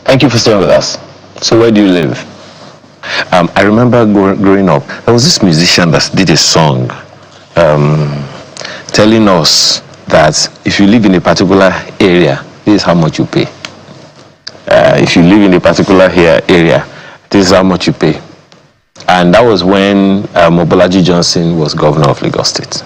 Thank you for staying with us. So where do you live? I remember growing up, there was this musician that did a song telling us that if you live in a particular area, this is how much you pay. If you live in a particular area, this is how much you pay. And that was when Mobolaji Johnson was governor of Lagos State.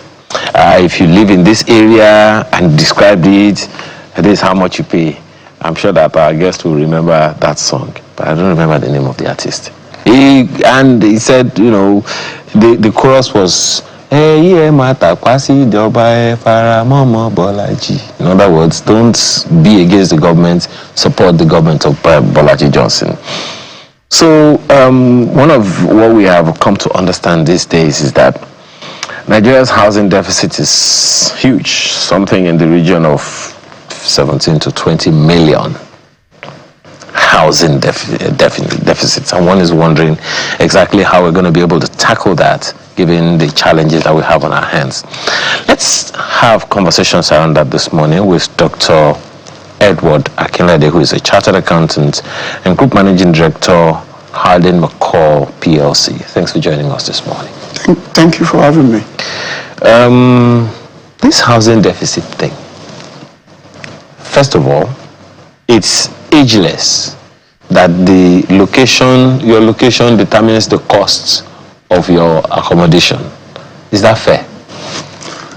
If you live in this area and described it, this is how much you pay. I'm sure that our guest will remember that song, but I don't remember the name of the artist. He said, the chorus was, in other words, don't be against the government, support the government of Bolaji Johnson. So one of what we have come to understand these days is that Nigeria's housing deficit is huge, something in the region of 17 to 20 million housing deficits. And one is wondering exactly how we're going to be able to tackle that given the challenges that we have on our hands. Let's have conversations around that this morning with Dr. Edward Akinlade, who is a chartered accountant and group managing director, Hardin McCall PLC. Thanks for joining us this morning. Thank you for having me. This housing deficit thing, first of all, it's ageless, that your location determines the costs of your accommodation. Is that fair?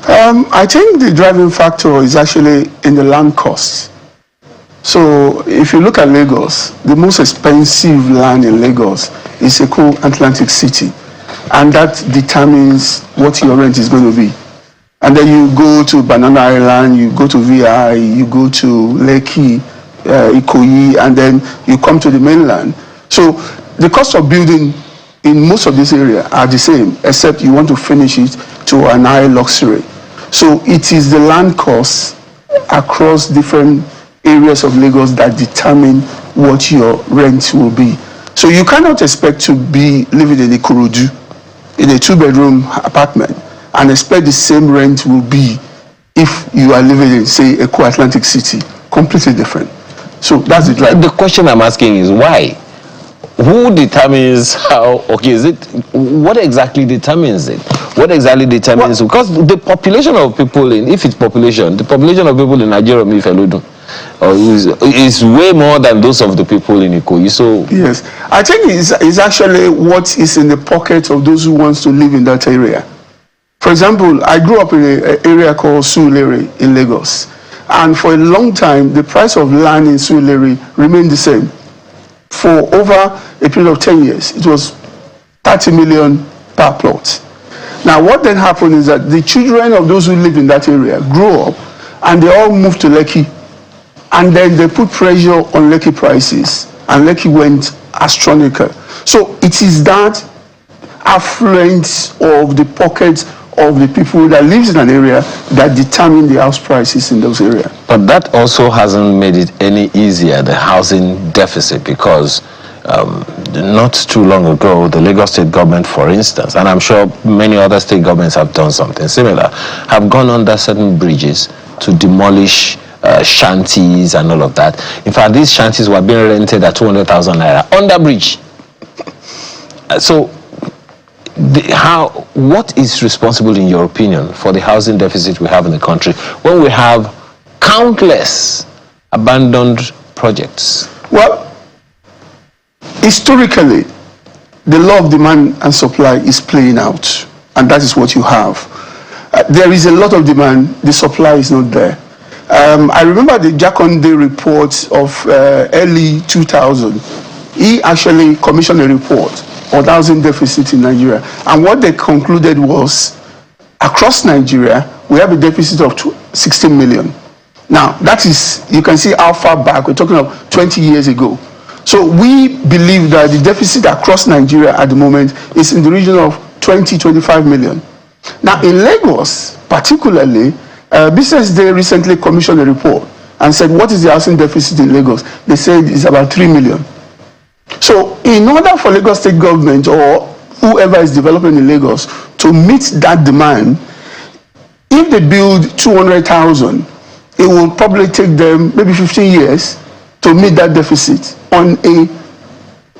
I think the driving factor is actually in the land costs. So if you look at Lagos, the most expensive land in Lagos is Eko Atlantic City, and that determines what your rent is going to be. And then you go to Banana Island, you go to VI, you go to Lekki, Ikoyi, and then you come to the mainland. So the cost of building in most of this area are the same, except you want to finish it to an high luxury. So it is the land costs across different areas of Lagos that determine what your rent will be. So you cannot expect to be living in Ikorodu in a 2-bedroom apartment and expect the same rent will be if you are living in, say, Eko Atlantic City. Completely different. So that's the drive. The question I'm asking is why? Who determines how? Okay, what exactly determines it? What exactly determines? Because the population of people the population of people in Nigeria, is way more than those of the people in Ikoyi. So yes, I think it's actually what is in the pocket of those who wants to live in that area. For example, I grew up in an area called Surulere in Lagos, and for a long time the price of land in Surulere remained the same. For over a period of 10 years, it was 30 million per plot. Now, what then happened is that the children of those who live in that area grew up and they all moved to Lekki. And then they put pressure on Lekki prices, and Lekki went astronomical. So it is that affluence of the pockets of the people that lives in an area that determine the house prices in those areas. But that also hasn't made it any easier, the housing deficit, because not too long ago, the Lagos state government, for instance, and I'm sure many other state governments have done something similar, have gone under certain bridges to demolish shanties and all of that. In fact, these shanties were being rented at 200,000 naira on the bridge. So, what is responsible, in your opinion, for the housing deficit we have in the country when we have countless abandoned projects? Well, historically, the law of demand and supply is playing out, and that is what you have. There is a lot of demand, the supply is not there. I remember the Jakonde report of early 2000. He actually commissioned a report on housing deficit in Nigeria, and what they concluded was, across Nigeria, we have a deficit of 16 million. Now, that is, you can see how far back, we're talking of 20 years ago. So we believe that the deficit across Nigeria at the moment is in the region of 20-25 million. Now, in Lagos, particularly, Business Day recently commissioned a report and said, what is the housing deficit in Lagos? They said it's about 3 million. So in order for Lagos state government or whoever is developing in Lagos to meet that demand, if they build 200,000 it will probably take them maybe 15 years to meet that deficit on a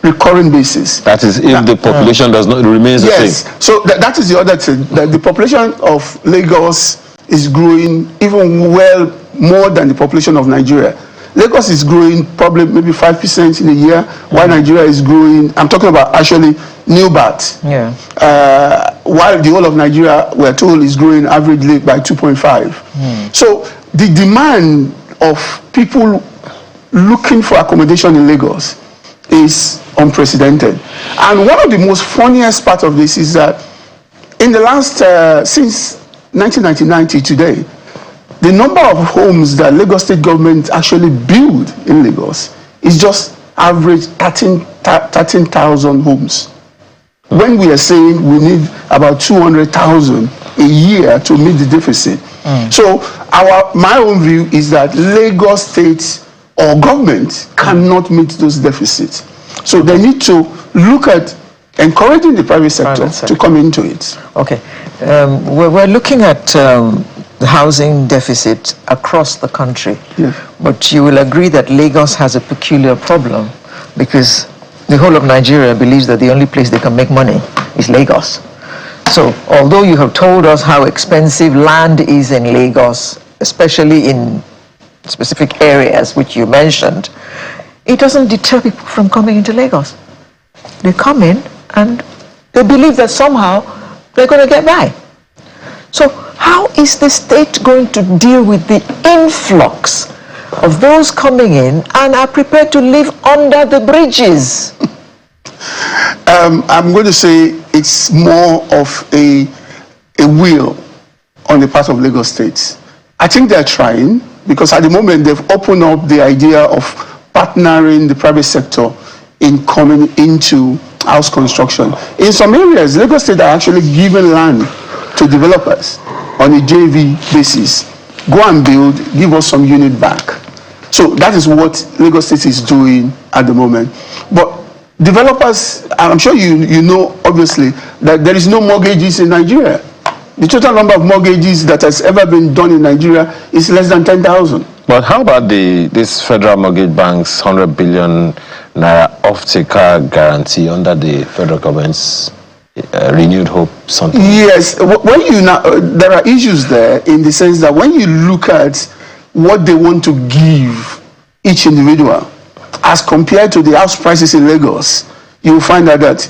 recurring basis. That is, if the population does not remains the same. Yes. So that is the other thing. That the population of Lagos is growing even well more than the population of Nigeria. Lagos is growing probably maybe 5% in a year, while Nigeria is growing. I'm talking about actually new births. Yeah. While the whole of Nigeria, we're told, is growing averagely by 2.5. So the demand of people looking for accommodation in Lagos is unprecedented. And one of the most funniest part of this is that in the last, since 1999 to today, the number of homes that Lagos State government actually build in Lagos is just average 13,000 homes. When we are saying we need about 200,000 a year to meet the deficit. So my own view is that Lagos State or government cannot meet those deficits. So they need to look at encouraging the private sector to come into it. Okay. We're looking at the housing deficit across the country. Yeah. But you will agree that Lagos has a peculiar problem because the whole of Nigeria believes that the only place they can make money is Lagos. So although you have told us how expensive land is in Lagos, especially in specific areas which you mentioned, it doesn't deter people from coming into Lagos. They come in and they believe that somehow they're going to get by. So how is the state going to deal with the influx of those coming in and are prepared to live under the bridges? I'm going to say it's more of a will on the part of Lagos State. I think they're trying, because at the moment they've opened up the idea of partnering the private sector in coming into house construction. In some areas, Lagos State are actually giving land to developers on a JV basis. Go and build, give us some unit back. So that is what Lagos State is doing at the moment. But developers, I'm sure you know, obviously, that there is no mortgages in Nigeria. The total number of mortgages that has ever been done in Nigeria is less than 10,000. But how about this Federal Mortgage Bank's 100 billion naira off-taker guarantee under the federal government's renewed hope something? Yes, when there are issues there in the sense that when you look at what they want to give each individual as compared to the house prices in Lagos, you will find out that.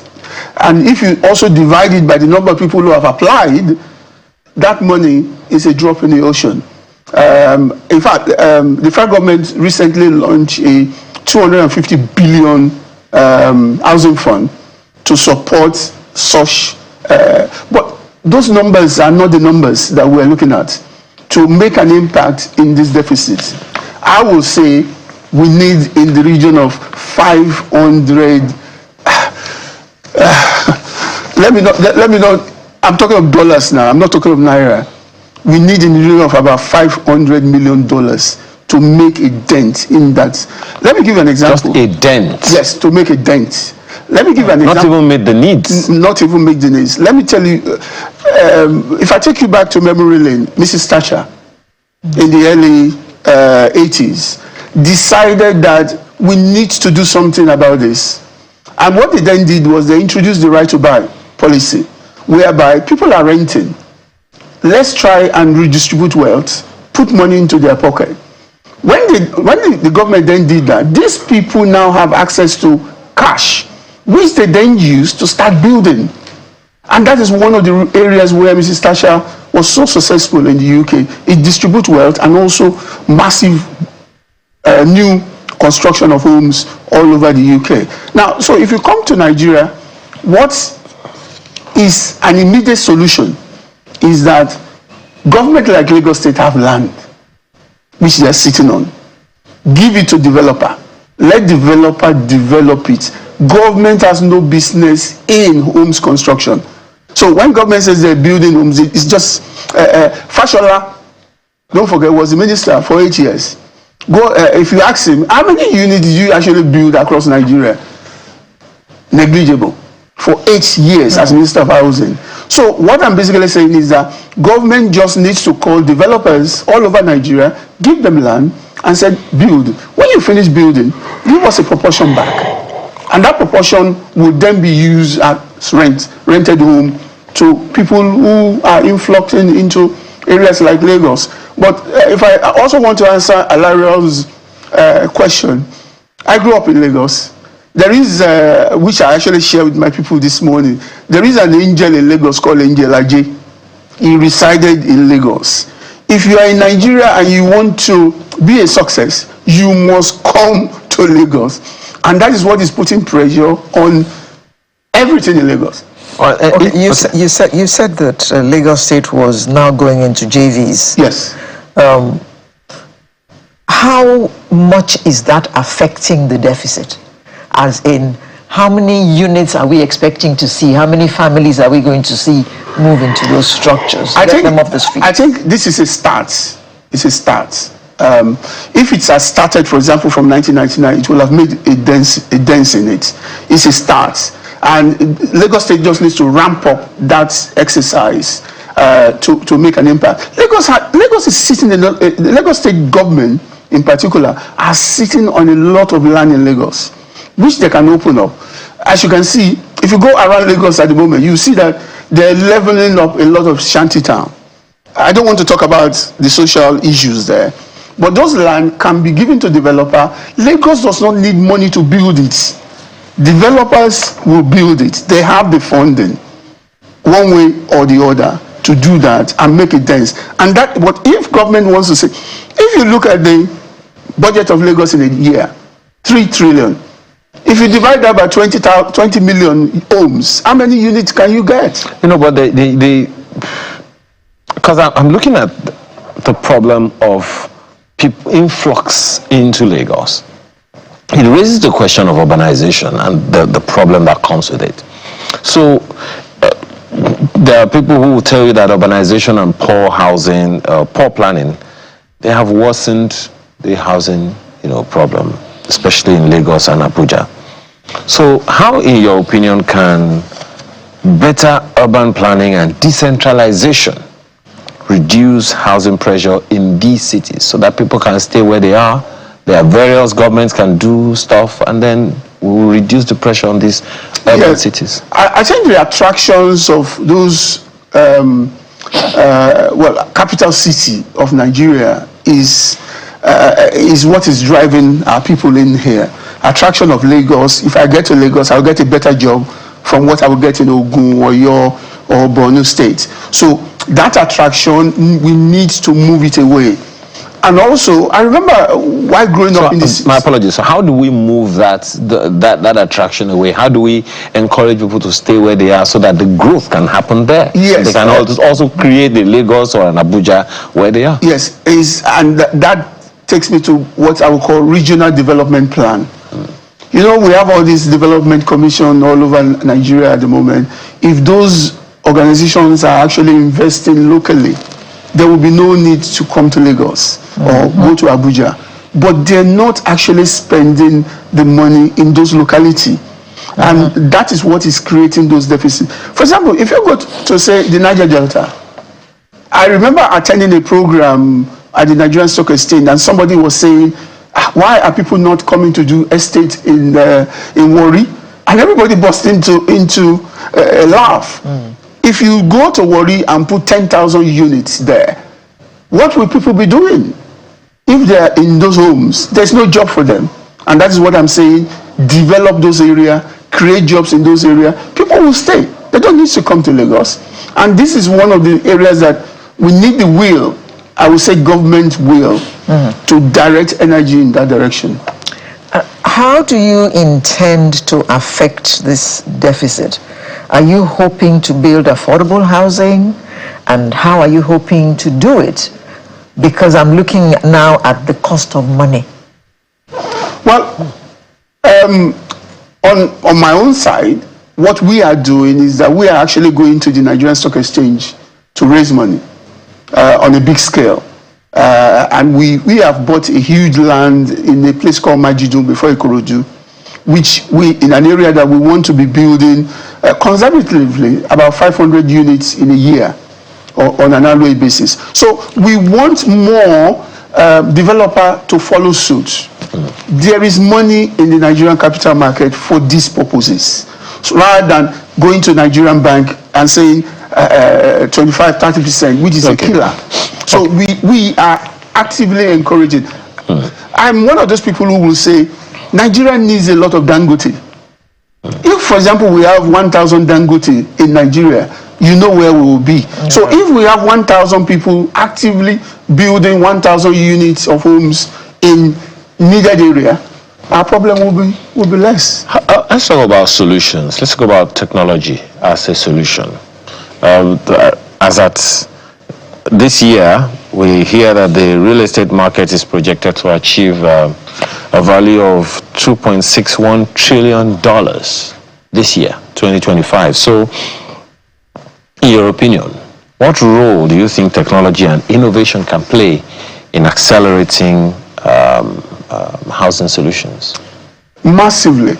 And if you also divide it by the number of people who have applied, that money is a drop in the ocean. In fact, the federal government recently launched a 250 billion housing fund to support such. But those numbers are not the numbers that we're looking at to make an impact in this deficit. I will say we need in the region of 500. Let me not. I'm talking of dollars now. I'm not talking of naira. We need in the region of about $500 million to make a dent in that. Let me give you an example. Just a dent? Yes, to make a dent. Let me give you an example. Not even meet the needs? Not even make the needs. Let me tell you, if I take you back to memory lane, Mrs. Thatcher in the early 80s decided that we need to do something about this. And what they then did was they introduced the right to buy policy, whereby people are renting. Let's try and redistribute wealth, put money into their pocket. When the government then did that, these people now have access to cash, which they then use to start building. And that is one of the areas where Mrs. Thatcher was so successful in the UK. It distributes wealth and also massive new construction of homes all over the UK. Now, so if you come to Nigeria, what is an immediate solution is that government like Lagos State have land, which they are sitting on. Give it to developer. Let developer develop it. Government has no business in homes construction. So when government says they're building homes, it's just Fashola, don't forget, was the minister for 8 years. If you ask him, how many units did you actually build across Nigeria? Negligible. For 8 years as Minister of Housing. So what I'm basically saying is that government just needs to call developers all over Nigeria, give them land, and said, build. When you finish building, give us a proportion back. And that proportion would then be used as rented home to people who are influxing into areas like Lagos. But if I also want to answer Alario's question, I grew up in Lagos. There is, which I actually share with my people this morning, there is an angel in Lagos called Angel Ajay. He resided in Lagos. If you are in Nigeria and you want to be a success, you must come to Lagos. And that is what is putting pressure on everything in Lagos. Okay, you said that Lagos State was now going into JVs. Yes. How much is that affecting the deficit? As in, how many units are we expecting to see? How many families are we going to see move into those structures? Get them off the street. I think this is a start. It's a start. If it has started, for example, from 1999, it will have made a dent in it. It's a start. And Lagos State just needs to ramp up that exercise to make an impact. Lagos is sitting in the Lagos State government, in particular, are sitting on a lot of land in Lagos, which they can open up. As you can see, if you go around Lagos at the moment, you see that they're leveling up a lot of shanty town. I don't want to talk about the social issues there, but those land can be given to developer. Lagos does not need money to build it. Developers will build it. They have the funding, one way or the other, to do that and make it dense. And that, what if government wants to say, if you look at the budget of Lagos in a year, 3 trillion. If you divide that by 20 million homes, how many units can you get? You know, but because I'm looking at the problem of people influx into Lagos. It raises the question of urbanization and the problem that comes with it. So there are people who will tell you that urbanization and poor housing, poor planning, they have worsened the housing, problem, especially in Lagos and Abuja. So how, in your opinion, can better urban planning and decentralization reduce housing pressure in these cities so that people can stay where they are? There are various governments can do stuff, and then we'll reduce the pressure on these urban cities. I think the attractions of those, capital city of Nigeria is what is driving our people in here. Attraction of Lagos. If I get to Lagos, I'll get a better job from what I will get in Ogun or Borno State. So that attraction, we need to move it away. And also, I remember while growing up in this... My apologies. So how do we move that attraction away? How do we encourage people to stay where they are so that the growth can happen there? Yes. They can also create the Lagos or an Abuja where they are. Yes. And that takes me to what I would call regional development plan. We have all these development commission all over Nigeria at the moment. If those organizations are actually investing locally, there will be no need to come to Lagos or go to Abuja. But they're not actually spending the money in those localities. And that is what is creating those deficits. For example, if you go to say, the Niger Delta, I remember attending a program at the Nigerian Stock Exchange, and somebody was saying, why are people not coming to do estate in Warri? And everybody burst into a laugh. If you go to Warri and put 10,000 units there, what will people be doing? If they're in those homes, there's no job for them. And that is what I'm saying. Develop those areas, create jobs in those areas. People will stay. They don't need to come to Lagos. And this is one of the areas that we need the will, I would say government will, to direct energy in that direction. How do you intend to affect this deficit? Are you hoping to build affordable housing? And how are you hoping to do it? Because I'm looking now at the cost of money. Well, on my own side, what we are doing is that we are actually going to the Nigerian Stock Exchange to raise money on a big scale. And we have bought a huge land in a place called Majidun before Ikorodu, which in an area that we want to be building conservatively about 500 units in a year or on an annual basis. So we want more developer to follow suit. There is money in the Nigerian capital market for these purposes. So rather than going to Nigerian bank and saying 25-30%, which is a killer. So we are actively encouraging. I'm one of those people who will say Nigeria needs a lot of Dangote. If, for example, we have 1,000 Dangote in Nigeria, you know where we will be. So if we have 1,000 people actively building 1,000 units of homes in needed area, our problem will be less. Let's talk about solutions. Let's talk about technology as a solution. As at this year, we hear that the real estate market is projected to achieve a value of $2.61 trillion this year, 2025. So, in your opinion, what role do you think technology and innovation can play in accelerating housing solutions? Massively,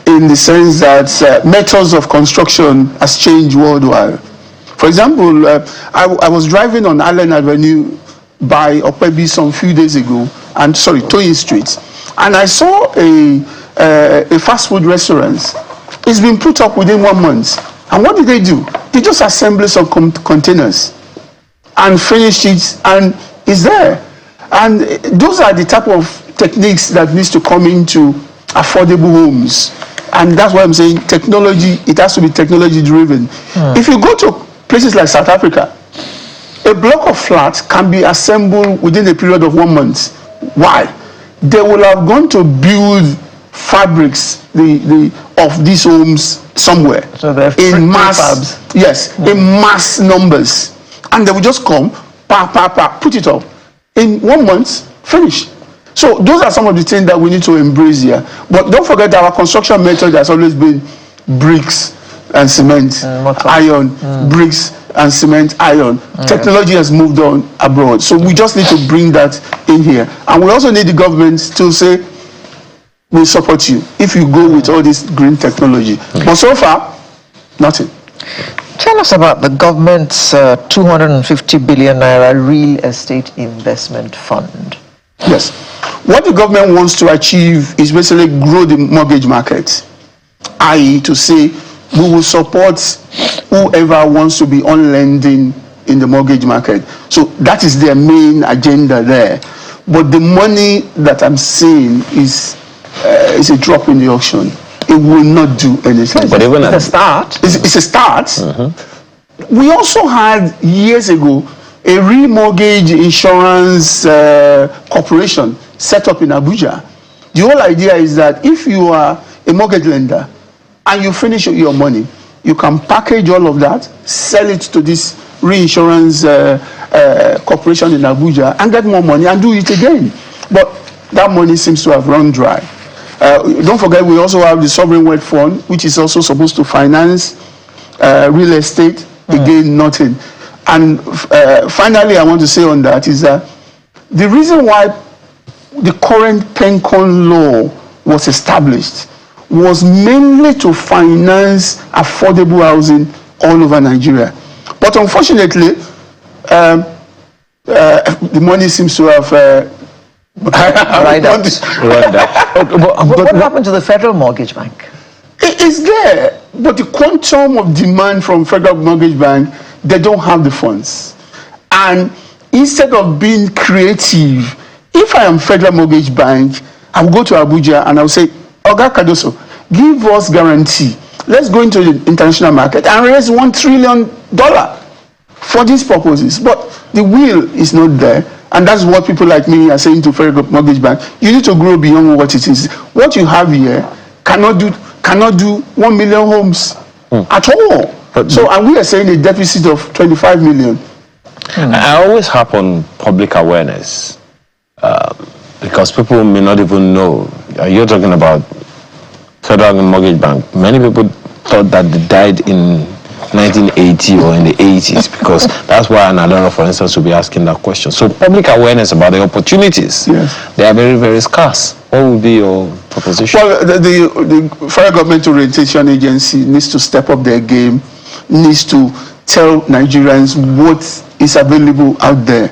in the sense that methods of construction has changed worldwide. For example, I was driving on Allen Avenue by Opebi some few days ago, Toyin Street, and I saw a fast food restaurant. It's been put up within 1 month. And what did they do? They just assembled some containers and finished it, and it's there. And those are the type of techniques that needs to come into affordable homes. And that's why I'm saying technology, it has to be technology driven. If you go to places like South Africa, a block of flats can be assembled within a period of 1 month. Why? They will have gone to build fabrics of these homes somewhere. So in mass, yes, in mass numbers. And they will just come, put it up. In 1 month, finish. So those are some of the things that we need to embrace here. But don't forget our construction method has always been bricks and cement, iron, bricks and cement, iron. Technology has moved on abroad. So we just need to bring that in here. And we also need the government to say, we'll support you if you go with all this green technology. But so far, nothing. Tell us about the government's 250 billion naira real estate investment fund. Yes. What the government wants to achieve is basically grow the mortgage market, i.e. to say we will support whoever wants to be on lending in the mortgage market. So that is their main agenda there. But the money that I'm seeing is a drop in the auction. It will not do anything. But even it's a start. It's a start. We also had years ago a remortgage insurance corporation set up in Abuja. The whole idea is that if you are a mortgage lender and you finish your money, you can package all of that, sell it to this reinsurance corporation in Abuja and get more money and do it again. But that money seems to have run dry. Don't forget, we also have the Sovereign Wealth Fund, which is also supposed to finance real estate. Again, nothing. And finally, I want to say on that is that the reason why the current PENCON law was established was mainly to finance affordable housing all over Nigeria. But unfortunately, the money seems to have right out. What happened to the Federal Mortgage Bank? It's there, but the quantum of demand from Federal Mortgage Bank, they don't have the funds. And instead of being creative, if I am Federal Mortgage Bank, I will go to Abuja and I will say, Oga Kadoso, give us guarantee. Let's go into the international market and raise $1 trillion for these purposes. But the will is not there. And that's what people like me are saying to Federal Mortgage Bank. You need to grow beyond what it is. What you have here cannot do 1 million homes at all. So, and we are saying a deficit of 25 million. I always harp on public awareness because people may not even know. You're talking about Federal Mortgage Bank. Many people thought that they died in 1980 or in the 80s because that's why an alert, for instance, will be asking that question. So public awareness about the opportunities, yes, they are very, very scarce. What would be your proposition? Well, the Federal Government Orientation Agency needs to step up their game, needs to tell Nigerians what is available out there.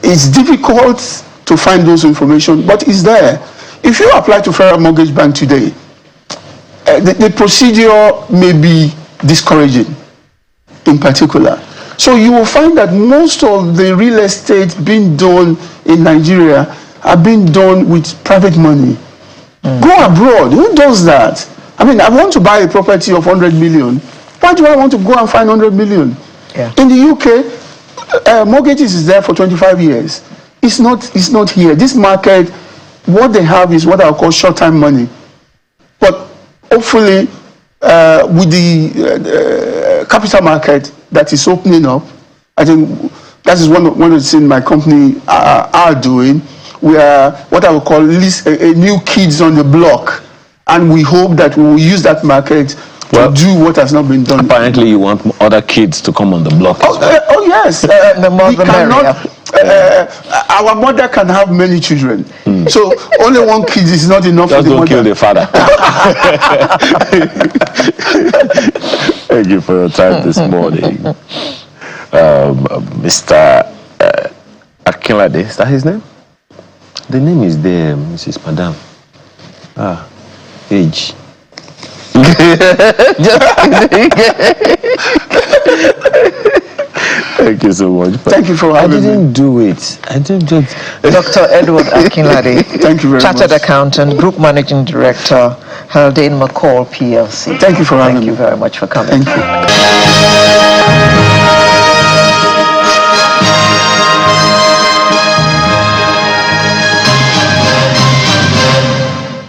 It's difficult to find those information, but it's there. If you apply to Federal Mortgage Bank today, the procedure may be discouraging in particular. So you will find that most of the real estate being done in Nigeria are being done with private money. Go abroad. Who does that? I mean, I want to buy a property of 100 million. Why do I want to go and find 100 million? Yeah. In the UK, mortgages is there for 25 years. It's not here. This market, what they have is what I call short-term money. But hopefully, with the capital market that is opening up, I think that is one of the things my company are doing. We are what I would call new kids on the block, and we hope that we will use that market to do what has not been done. Apparently, you want other kids to come on the block. Oh yes, The more we the cannot. Our mother can have many children, so only one kid is not enough Just for the don't mother. kill the father. Thank you for your time this morning, Mr. Akinlade. Is that his name? The name is there, Mrs. Madam. Age. Thank you so much. Thank you for having me. I didn't do it. I didn't do it. Dr. Edward Akinlade, Thank you very Chartered much. Accountant, Group Managing Director, Haldane McCall PLC. Thank you for having Thank you me. very much for coming. Thank you.